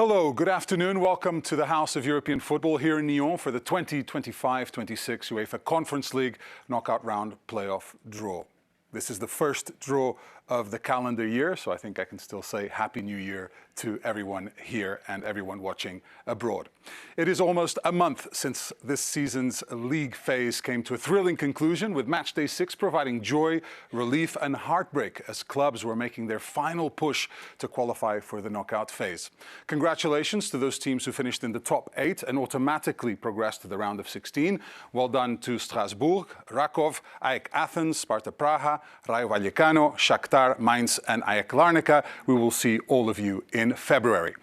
Hello, good afternoon. Welcome to the House of European Football here in Nyon for the 2025-26 UEFA Conference League knockout round playoff draw. This is the first draw of the calendar year, so I think I can still say Happy New Year to everyone here and everyone watching abroad. It is almost a month since this season's league phase came to a thrilling conclusion, with match day 6 providing joy, relief and heartbreak as clubs were making their final push to qualify for the knockout phase. Congratulations to those teams who finished in the top 8 and automatically progressed to the round of 16. Well done to Strasbourg, Rakov, AEK Athens, Sparta Praha, Rayo Vallecano, Shakhtar, Mainz and AEK Larnaca. We will see all of you in February.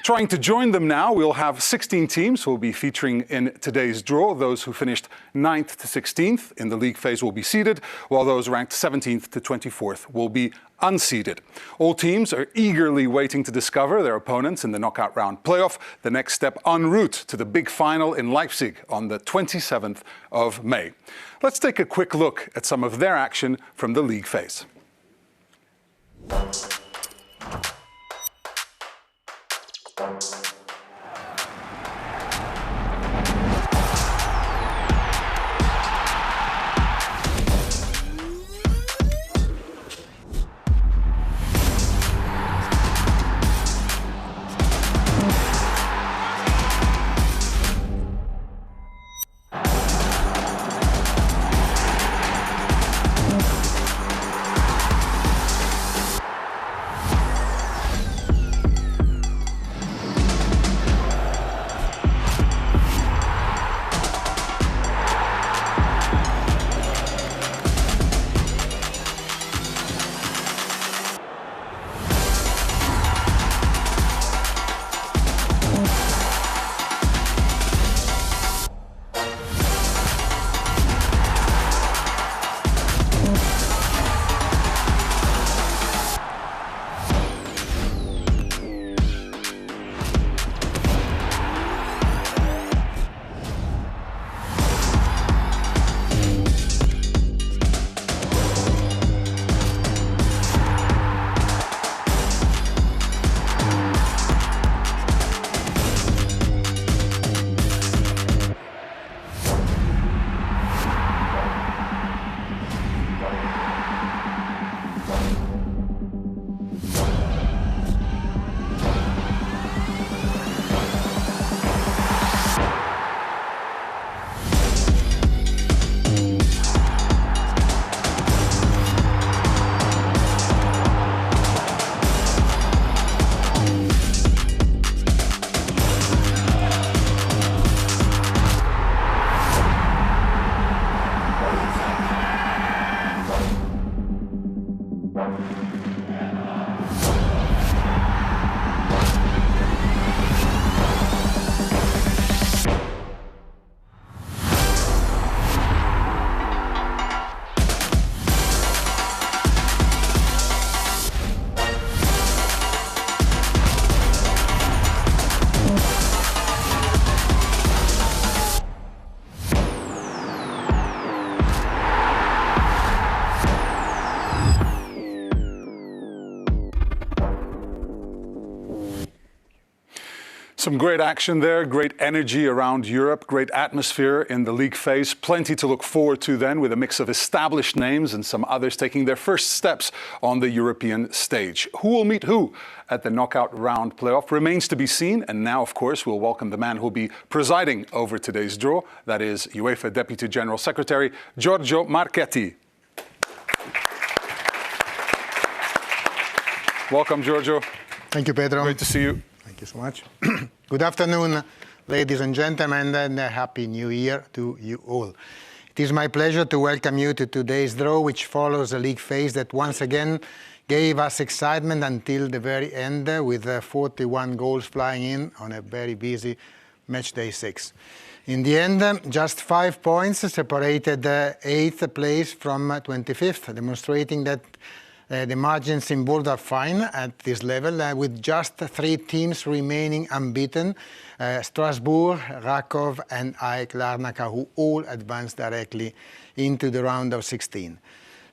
Trying to join them now, we'll have 16 teams who will be featuring in today's draw. Those who finished 9th to 16th in the league phase will be seeded, while those ranked 17th to 24th will be unseeded. All teams are eagerly waiting to discover their opponents in the knockout round playoff, the next step en route to the big final in Leipzig on the 27th of May. Let's take a quick look at some of their action from the league phase. Some great action there, great energy around Europe, great atmosphere in the league phase. Plenty to look forward to then, with a mix of established names and some others taking their first steps on the European stage. Who will meet who at the knockout round playoff remains to be seen. And now, of course, we'll welcome the man who will be presiding over today's draw. That is UEFA Deputy General Secretary Giorgio Marchetti. Welcome, Giorgio. Thank you, Pedro. Great to see you. Thank you so much. Good afternoon, ladies and gentlemen, and a Happy New Year to you all. It is my pleasure to welcome you to today's draw, which follows a league phase that once again gave us excitement until the very end, with 41 goals flying in on a very busy match day 6. In the end, just 5 points separated 8th place from 25th, demonstrating that the margins involved are fine at this level, with just 3 teams remaining unbeaten, Strasbourg, Rakov and AEK Larnaca, who all advanced directly into the round of 16.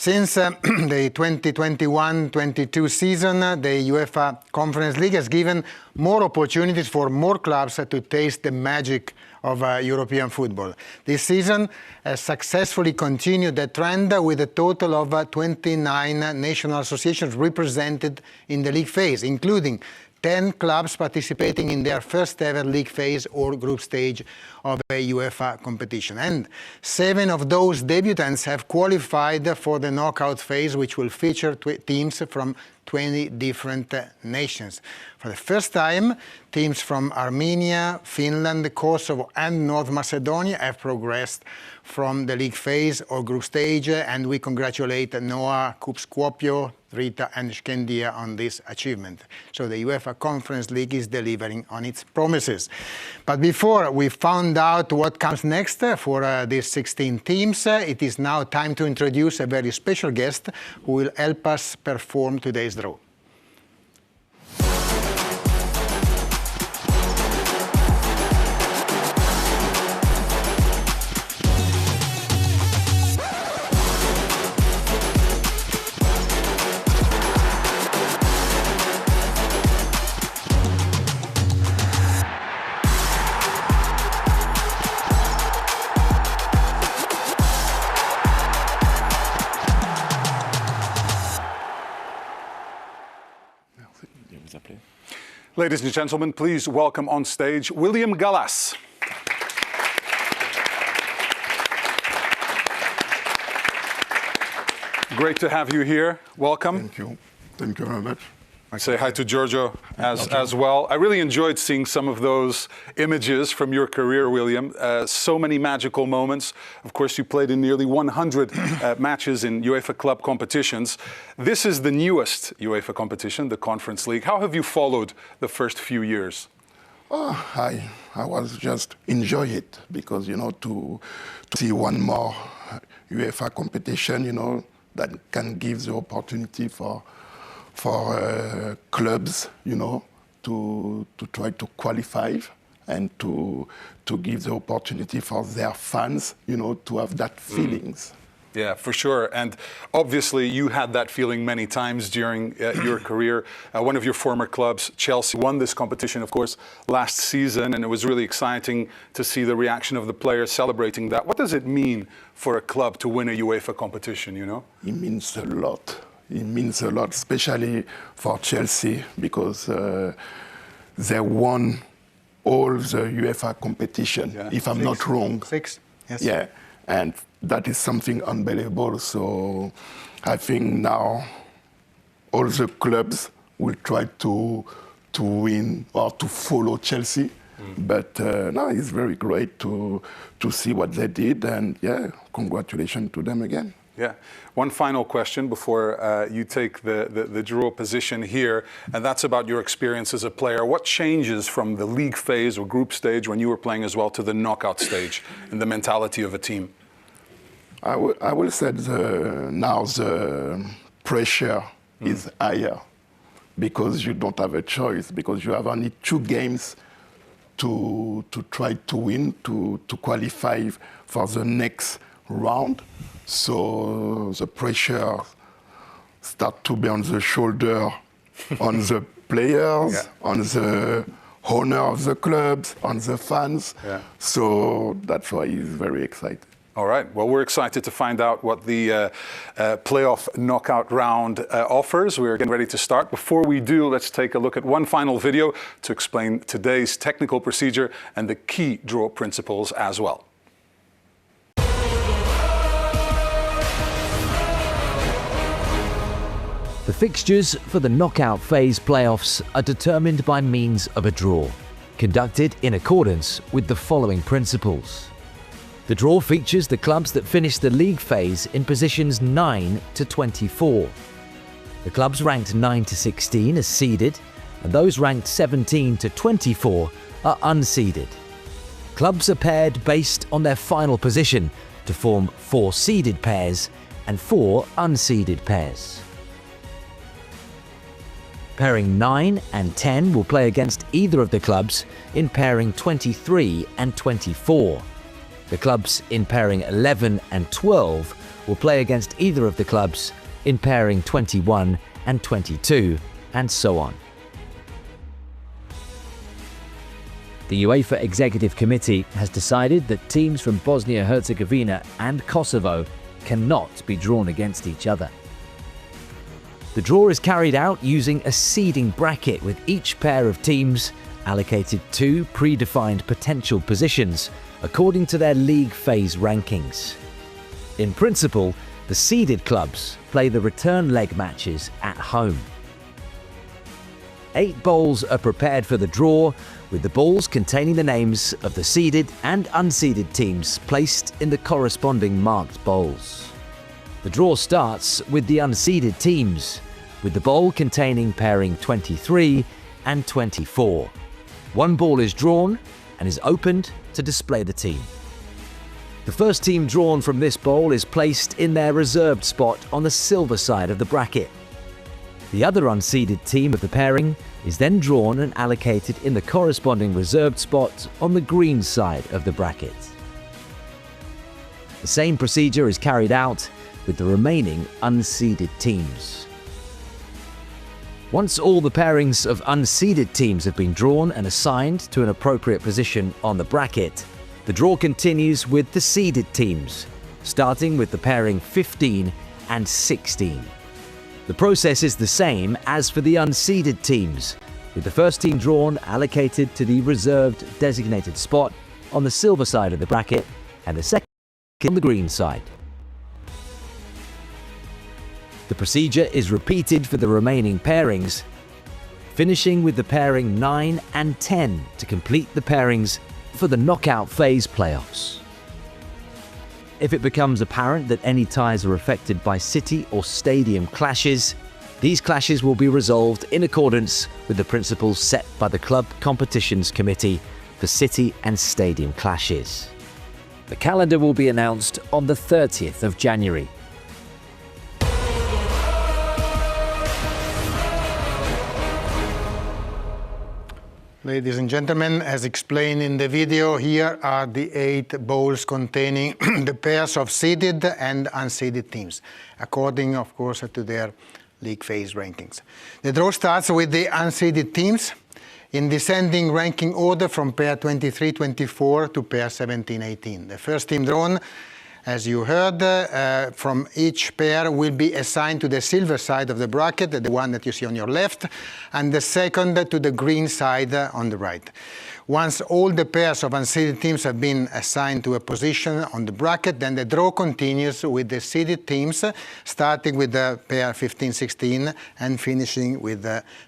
Since the 2021-22 season, the UEFA Conference League has given more opportunities for more clubs to taste the magic of European football. This season has successfully continued the trend with a total of 29 national associations represented in the league phase, including 10 clubs participating in their first ever league phase or group stage of a UEFA competition. And 7 of those debutants have qualified for the knockout phase, which will feature teams from 20 different nations. For the first time, teams from Armenia, Finland, Kosovo and North Macedonia have progressed from the league phase or group stage, and we congratulate Noah, Kup-Skopje, Rita and Skendia on this achievement. So the UEFA Conference League is delivering on its promises. But before we found out what comes next for these 16 teams, it is now time to introduce a very special guest who will help us perform today's draw. Ladies and gentlemen, please welcome on stage William Gallas. Great to have you here. Welcome. Thank you. Thank you very much. I say hi to Giorgio as well. I really enjoyed seeing some of those images from your career, William. So many magical moments. Of course, you played in nearly 100 matches in UEFA club competitions. This is the newest UEFA competition, the Conference League. How have you followed the first few years? Oh, I was just enjoy it because, you know, to see one more UEFA competition, you know, that can give the opportunity for clubs, you know, to try to qualify and to give the opportunity for their fans, you know, to have that feelings. Yeah, for sure. And obviously you had that feeling many times during your career. One of your former clubs, Chelsea, won this competition, of course, last season, and it was really exciting to see the reaction of the players celebrating that. What does it mean for a club to win a UEFA competition, you know? It means a lot. It means a lot, especially for Chelsea, because they won all the UEFA competition, if I'm not wrong. 6, yes. Yeah, and that is something unbelievable. So I think now all the clubs will try to win or to follow Chelsea. But no, it's very great to see what they did, and yeah, congratulations to them again. Yeah. One final question before you take the draw position here, and that's about your experience as a player. What changes from the league phase or group stage when you were playing as well to the knockout stage in the mentality of a team? I will say now the pressure is higher because you don't have a choice, because you have only 2 games to try to win, to qualify for the next round. So the pressure starts to be on the shoulder, on the players, on the owner of the clubs, on the fans. Yeah. So that's why he's very excited. All right. Well, we're excited to find out what the playoff knockout round offers. We're getting ready to start. Before we do, let's take a look at one final video to explain today's technical procedure and the key draw principles as well. The fixtures for the knockout phase playoffs are determined by means of a draw, conducted in accordance with the following principles. The draw features the clubs that finish the league phase in positions 9 to 24. The clubs ranked 9 to 16 are seeded, and those ranked 17 to 24 are unseeded. Clubs are paired based on their final position to form 4 seeded pairs and 4 unseeded pairs. Pairing 9 and 10 will play against either of the clubs in pairing 23 and 24. The clubs in pairing 11 and 12 will play against either of the clubs in pairing 21 and 22, and so on. The UEFA Executive Committee has decided that teams from Bosnia-Herzegovina and Kosovo cannot be drawn against each other. The draw is carried out using a seeding bracket, with each pair of teams allocated 2 predefined potential positions according to their league phase rankings. In principle, the seeded clubs play the return leg matches at home. 8 bowls are prepared for the draw, with the balls containing the names of the seeded and unseeded teams placed in the corresponding marked bowls. The draw starts with the unseeded teams, with the bowl containing pairing 23 and 24. 1 ball is drawn and is opened to display the team. The first team drawn from this bowl is placed in their reserved spot on the silver side of the bracket. The other unseeded team of the pairing is then drawn and allocated in the corresponding reserved spot on the green side of the bracket. The same procedure is carried out with the remaining unseeded teams. Once all the pairings of unseeded teams have been drawn and assigned to an appropriate position on the bracket, the draw continues with the seeded teams, starting with the pairing 15 and 16. The process is the same as for the unseeded teams, with the first team drawn allocated to the reserved designated spot on the silver side of the bracket and the second on the green side. The procedure is repeated for the remaining pairings, finishing with the pairing 9 and 10 to complete the pairings for the knockout phase playoffs. If it becomes apparent that any ties are affected by city or stadium clashes, these clashes will be resolved in accordance with the principles set by the Club Competitions Committee for city and stadium clashes. The calendar will be announced on the 30th of January. Ladies and gentlemen, as explained in the video, here are the 8 bowls containing the pairs of seeded and unseeded teams, according, of course, to their league phase rankings. The draw starts with the unseeded teams in descending ranking order from pair 23-24 to pair 17-18. The first team drawn, as you heard, from each pair will be assigned to the silver side of the bracket, the one that you see on your left, and the second to the green side on the right. Once all the pairs of unseeded teams have been assigned to a position on the bracket, then the draw continues with the seeded teams, starting with the pair 15-16 and finishing with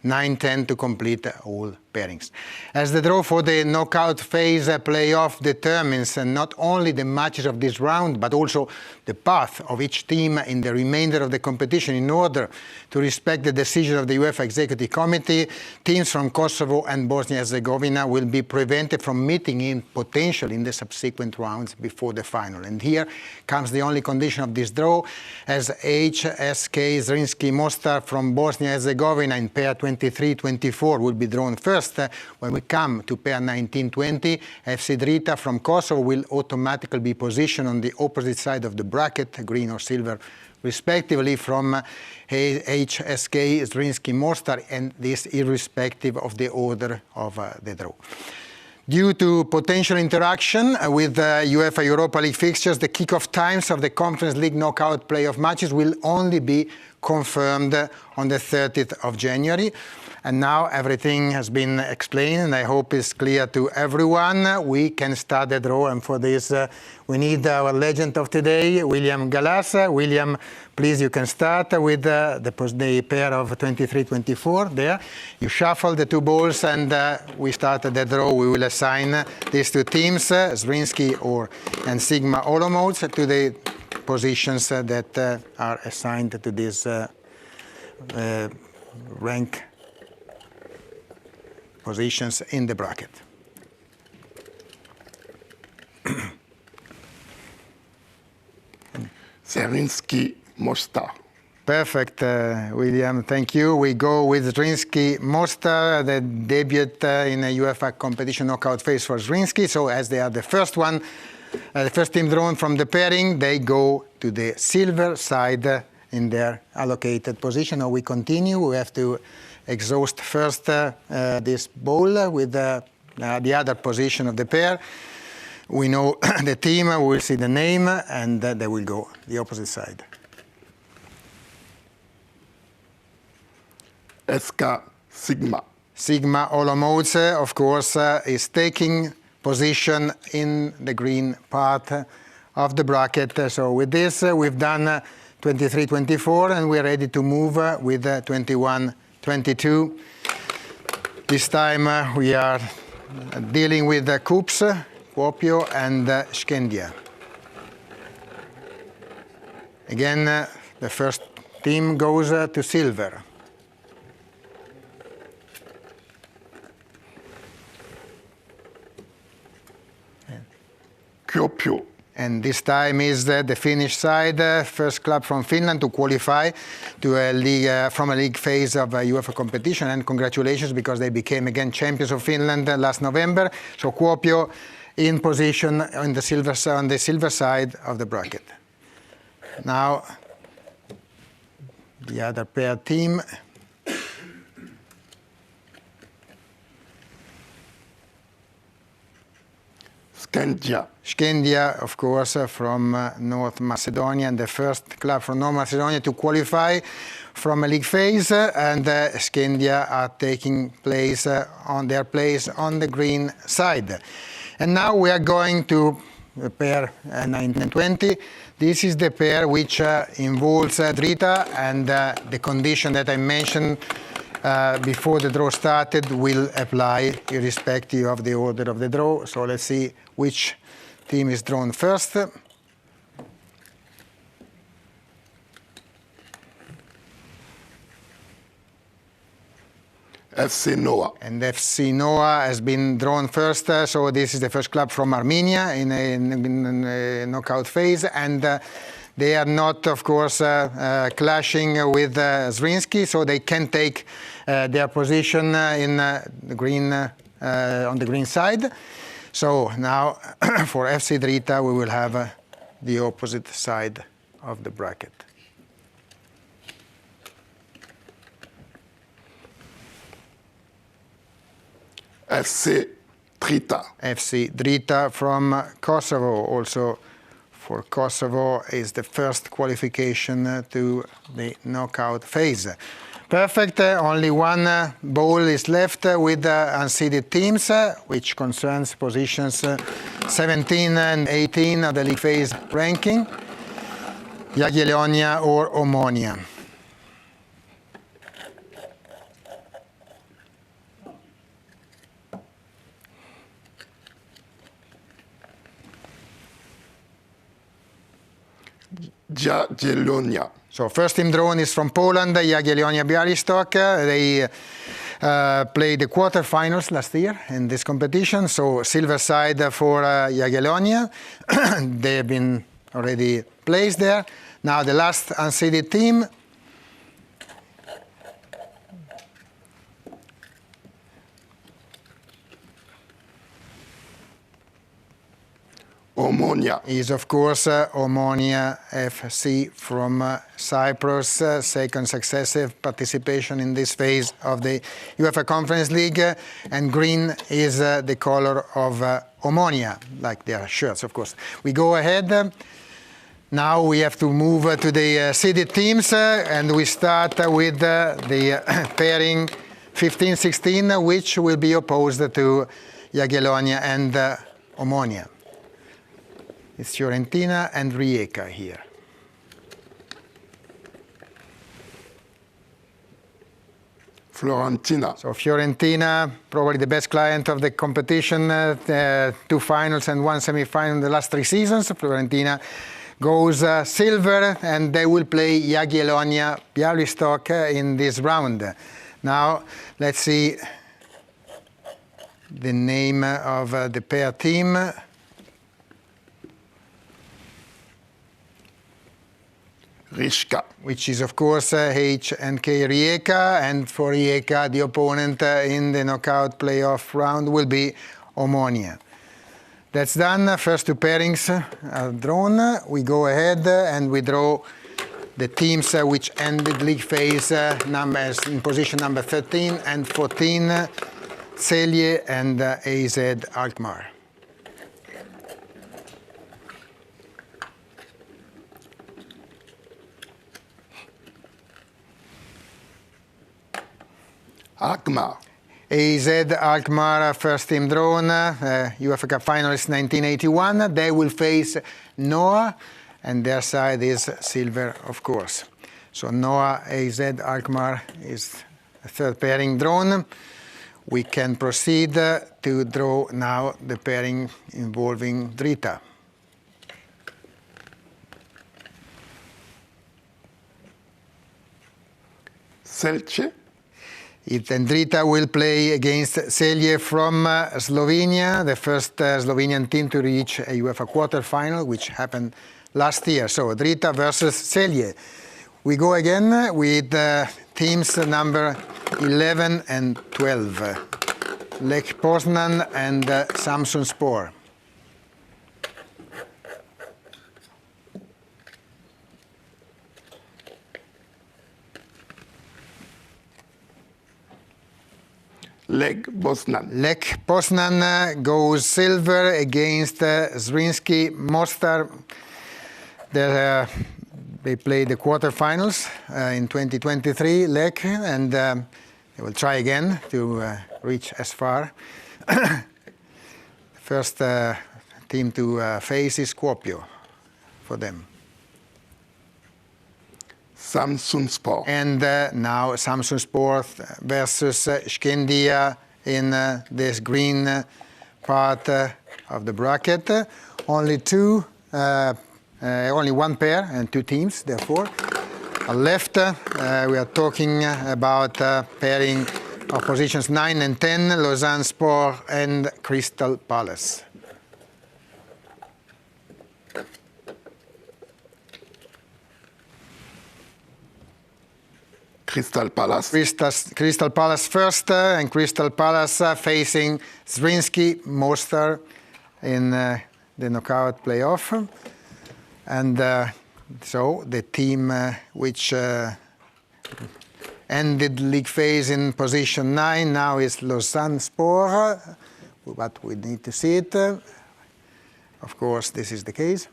9-10 to complete all pairings. As the draw for the knockout phase playoff determines not only the matches of this round, but also the path of each team in the remainder of the competition, in order to respect the decision of the UEFA Executive Committee, teams from Kosovo and Bosnia-Herzegovina will be prevented from meeting in potential in the subsequent rounds before the final. And here comes the only condition of this draw, as HSK Zrinski Mostar from Bosnia-Herzegovina in pair 23-24 will be drawn first. When we come to pair 19-20, FC Drita from Kosovo will automatically be positioned on the opposite side of the bracket, green or silver, respectively, from HSK Zrinski Mostar, and this irrespective of the order of the draw. Due to potential interaction with UEFA Europa League fixtures, the kick-off times of the Conference League knockout playoff matches will only be confirmed on the 30th of January. And now everything has been explained, and I hope it's clear to everyone. We can start the draw, and for this we need our legend of today, William Gallas. William, please, you can start with the pair of 23-24 there. You shuffle the 2 balls, and we start the draw. We will assign these 2 teams, Zrinski and Sigma Olomouc, to the positions that are assigned to this rank positions in the bracket. Zrinski Mostar. Perfect, William, thank you. We go with Zrinski Mostar, the debut in a UEFA competition knockout phase for Zrinski. So as they are the first one, the first team drawn from the pairing, they go to the silver side in their allocated position. Now we continue. We have to exhaust first this bowl with the other position of the pair. We know the team, we will see the name, and they will go the opposite side. SK Sigma. Sigma Olomouc, of course, is taking position in the green part of the bracket. So with this, we've done 23-24, and we're ready to move with 21-22. This time we are dealing with Coups, Kuopio, and Scandia. Again, the first team goes to silver. Kuopio. And this time is the Finnish side, first club from Finland to qualify to a league, from a league phase of UEFA competition. And congratulations, because they became again champions of Finland last November. So Kuopio in position on the silver side of the bracket. Now the other pair team. Scandia, of course, from North Macedonia, and the first club from North Macedonia to qualify from a league phase, and Scandia are taking place on their place on the green side. And now we are going to the pair 19 and 20. This is the pair which involves Drita, and the condition that I mentioned before the draw started will apply irrespective of the order of the draw. So let's see which team is drawn first. FC Noah. And FC Noah has been drawn first, so this is the first club from Armenia in a knockout phase, and they are not, of course, clashing with Zrinski, so they can take their position in the green, on the green side. So now for FC Drita we will have the opposite side of the bracket. FC Drita. FC Drita from Kosovo, also for Kosovo is the first qualification to the knockout phase. Perfect, only one bowl is left with unseeded teams, which concerns positions 17 and 18 of the league phase ranking, Jagiellonia or Omonia. Jagiellonia. So first team drawn is from Poland, Jagiellonia Białystok. They played the quarterfinals last year in this competition. So silver side for Jagiellonia. They have been already placed there. Now the last unseeded team. Omonia. Is of course Omonia FC from Cyprus, second successive participation in this phase of the UEFA Conference League, and green is the color of Omonia, like their shirts, of course. We go ahead. Now we have to move to the seeded teams, and we start with the pairing 15-16, which will be opposed to Jagiellonia and Omonia. It's Fiorentina and Rijeka here. Fiorentina. So Fiorentina, probably the best client of the competition, 2 finals and 1 semi-final in the last 3 seasons. Fiorentina goes silver, and they will play Jagiellonia Białystok in this round. Now let's see the name of the pair team. Rijeka. Which is, of course, H&K Rijeka, and for Rijeka, the opponent in the knockout playoff round will be Omonia. That's done. First two pairings are drawn. We go ahead and we draw the teams which ended league phase numbers in position number 13 and 14, Celje and AZ Alkmaar. Alkmaar. AZ Alkmaar, first team drawn, UEFA Cup finalists 1981. They will face Noah, and their side is silver, of course. So Noah, AZ Alkmaar is the third pairing drawn. We can proceed to draw now the pairing involving Drita. Celje. Drita will play against Celje from Slovenia, the first Slovenian team to reach a UEFA quarter-final, which happened last year. So Drita versus Celje. We go again with teams number 11 and 12, Lech Poznan and Samsunspor. Lech Poznan. Lech Poznan goes silver against Zrinski Mostar. They play the quarterfinals in 2023, Lech, and they will try again to reach as far. First team to face is Skopje for them. Samsunspor. And now Samsunspor versus Skendia in this green part of the bracket. Only one pair and two teams, therefore. On left, we are talking about pairing of positions 9 and 10, Lausanne Sport and Crystal Palace. Crystal Palace. Crystal Palace first, and Crystal Palace facing Zrinski Mostar in the knockout playoff. And so the team which ended league phase in position 9 now is Lausanne Sport, but we need to see it. Of course, this is the case.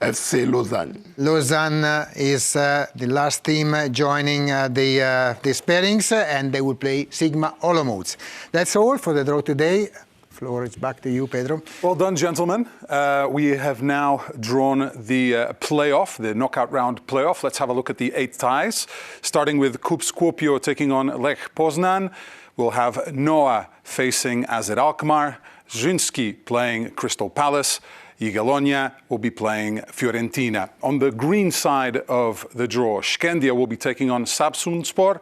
FC Lausanne. Lausanne is the last team joining these pairings, and they will play Sigma Olomouc. That's all for the draw today. Floor is back to you, Pedro. Well done, gentlemen. We have now drawn the playoff, the knockout round playoff. Let's have a look at the 8 ties. Starting with KUB Skopje taking on Lech Poznan. We'll have Noah facing AZ Alkmaar, Zrinski playing Crystal Palace, Jagiellonia will be playing Fiorentina. On the green side of the draw, Skendia will be taking on Samsunspor,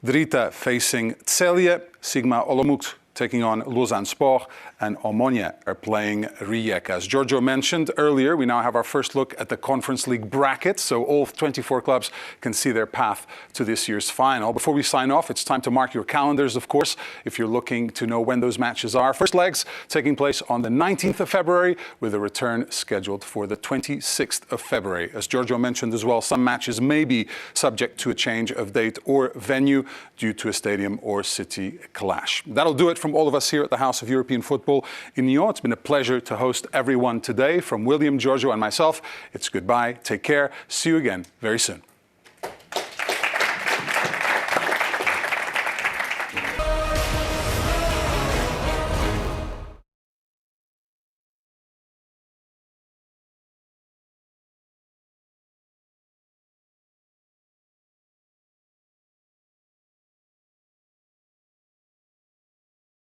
Drita facing Celje, Sigma Olomouc taking on Lausanne Sport, and Omonia are playing Rijeka. As Giorgio mentioned earlier, we now have our first look at the Conference League bracket, so all 24 clubs can see their path to this year's final. Before we sign off, it's time to mark your calendars, of course, if you're looking to know when those matches are. First legs taking place on the 19th of February, with a return scheduled for the 26th of February. As Giorgio mentioned as well, some matches may be subject to a change of date or venue due to a stadium or city clash. That'll do it from all of us here at the House of European Football in Lyon. It's been a pleasure to host everyone today. From William, Giorgio, and myself, it's goodbye, take care, see you again very soon.